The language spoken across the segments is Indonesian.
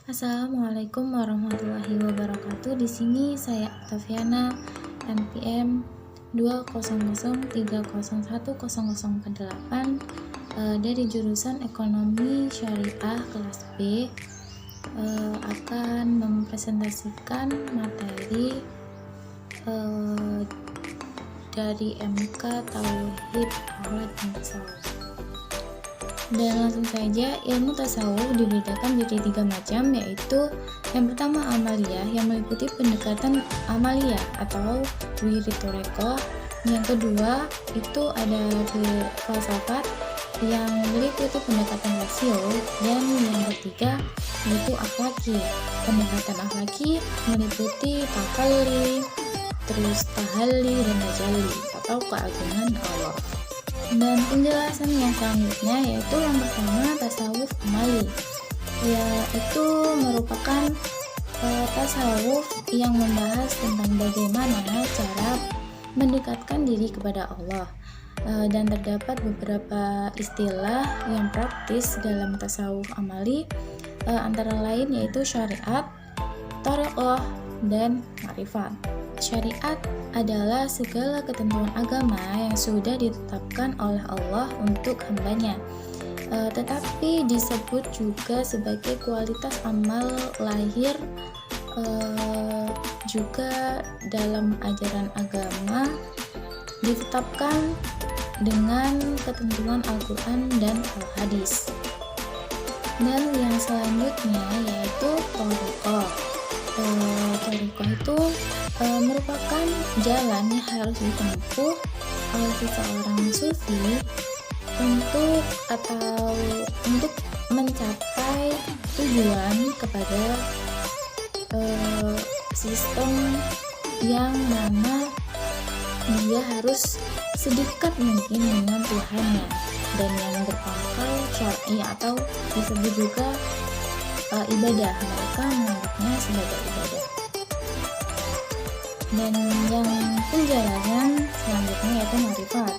Assalamualaikum warahmatullahi wabarakatuh. Di sini saya Octaviana NPM 20030010048 dari jurusan Ekonomi Syariah kelas B, akan mempresentasikan materi dari MK Tauhid Akhlak dan Tasawuf. Dan langsung saja, ilmu tasawuf dibedakan menjadi 3 macam, yaitu yang pertama amaliyah yang meliputi pendekatan amaliyah atau wiritorekoh. Yang kedua itu ada falsafat yang meliputi pendekatan rasio, dan yang ketiga yaitu akhlaki. Pendekatan akhlaki meliputi tahalli, terus tahalli dan tajalli atau keagungan Allah. Dan penjelasan yang selanjutnya yaitu yang pertama tasawuf amali, yaitu merupakan tasawuf yang membahas tentang bagaimana cara mendekatkan diri kepada Allah, dan terdapat beberapa istilah yang praktis dalam tasawuf amali, antara lain yaitu syariat, thariqah, dan ma'rifat. Syariat adalah segala ketentuan agama yang sudah ditetapkan oleh Allah untuk hambanya, tetapi disebut juga sebagai kualitas amal lahir, juga dalam ajaran agama ditetapkan dengan ketentuan Al-Quran dan Al-Hadis. Dan yang selanjutnya yaitu thariqah. Thariqah itu merupakan jalan yang harus ditempuh oleh seseorang sufi untuk mencapai tujuan kepada sistem yang mana dia harus sedekat mungkin dengan Tuhannya, dan yang berpangkal syar'i atau disebut juga ibadah. Mereka menganggapnya sebagai ibadah. Dan yang penjelasan selanjutnya yaitu ma'rifat.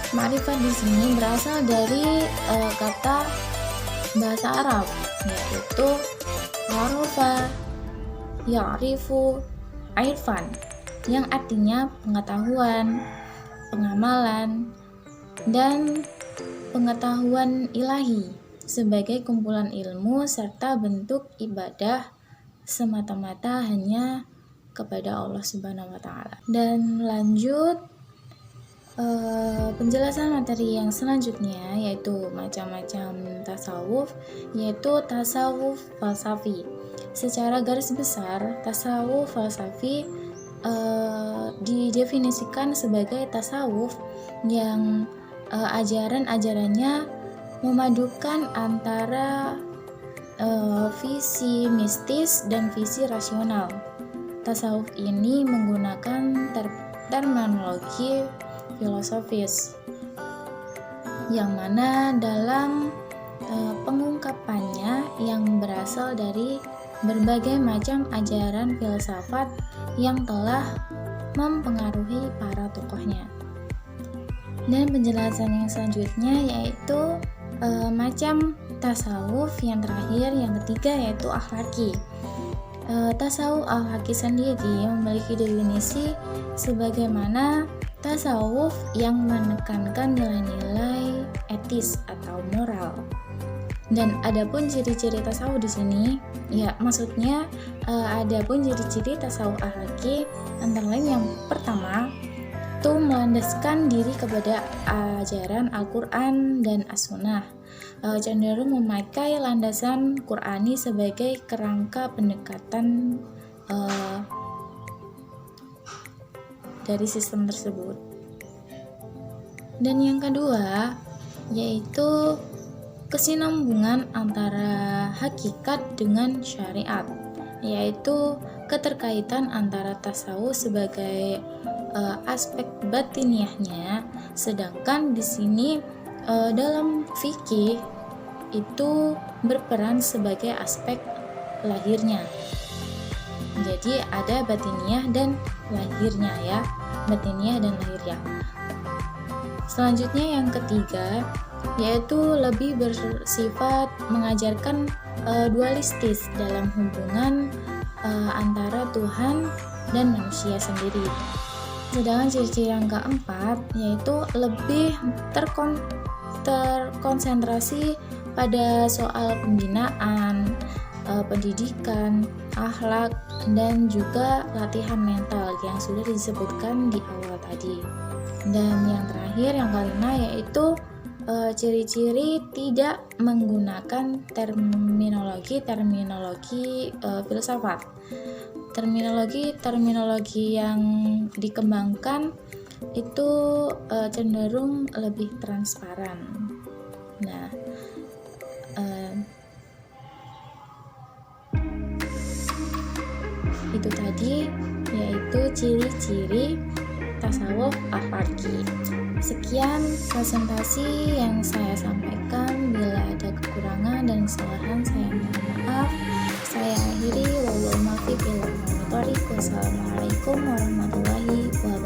Ma'rifat di sini berasal dari kata bahasa Arab, yaitu arafa, ya'rifu, irfan, yang artinya pengetahuan, pengamalan, dan pengetahuan ilahi sebagai kumpulan ilmu serta bentuk ibadah semata-mata hanya kepada Allah Subhanahu wa Ta'ala. Dan lanjut, penjelasan materi yang selanjutnya yaitu macam-macam tasawuf, yaitu tasawuf falsafi. Secara garis besar, tasawuf falsafi didefinisikan sebagai tasawuf yang ajaran-ajarannya memadukan antara visi mistis dan visi rasional. Tasawuf ini menggunakan terminologi filosofis, yang mana dalam pengungkapannya yang berasal dari berbagai macam ajaran filsafat yang telah mempengaruhi para tokohnya. Dan penjelasan yang selanjutnya yaitu macam tasawuf yang terakhir, yang ketiga yaitu akhlaki. Tasawuf akhlaki sendiri memiliki definisi sebagaimana tasawuf yang menekankan nilai-nilai etis atau moral. Dan adapun ciri-ciri tasawuf di sini, ya maksudnya adapun ciri-ciri tasawuf akhlaki antara lain yang pertama itu melandaskan diri kepada ajaran Al-Quran dan As-Sunnah, cenderung memakai landasan Qur'ani sebagai kerangka pendekatan dari sistem tersebut. Dan yang kedua yaitu kesinambungan antara hakikat dengan syariat, yaitu keterkaitan antara tasawuf sebagai aspek batiniahnya, sedangkan di sini dalam fikih itu berperan sebagai aspek lahirnya. Jadi ada batiniah dan lahirnya ya, batiniah dan lahirnya. Selanjutnya yang ketiga yaitu lebih bersifat mengajarkan dualistis dalam hubungan antara Tuhan dan manusia sendiri. Sedangkan ciri-ciri yang keempat yaitu lebih terkonsentrasi pada soal pembinaan, pendidikan, akhlak, dan juga latihan mental yang sudah disebutkan di awal tadi. Dan yang terakhir, yang kelima, yaitu ciri-ciri tidak menggunakan terminologi filsafat. Terminologi yang dikembangkan itu cenderung lebih transparan. Nah, itu tadi yaitu ciri-ciri tasawuf al-Farqi. Sekian presentasi yang saya sampaikan. Bila ada kekurangan dan kesalahan saya mohon maaf. Saya akhiri. Wassalamualaikum warahmatullahi wabarakatuh.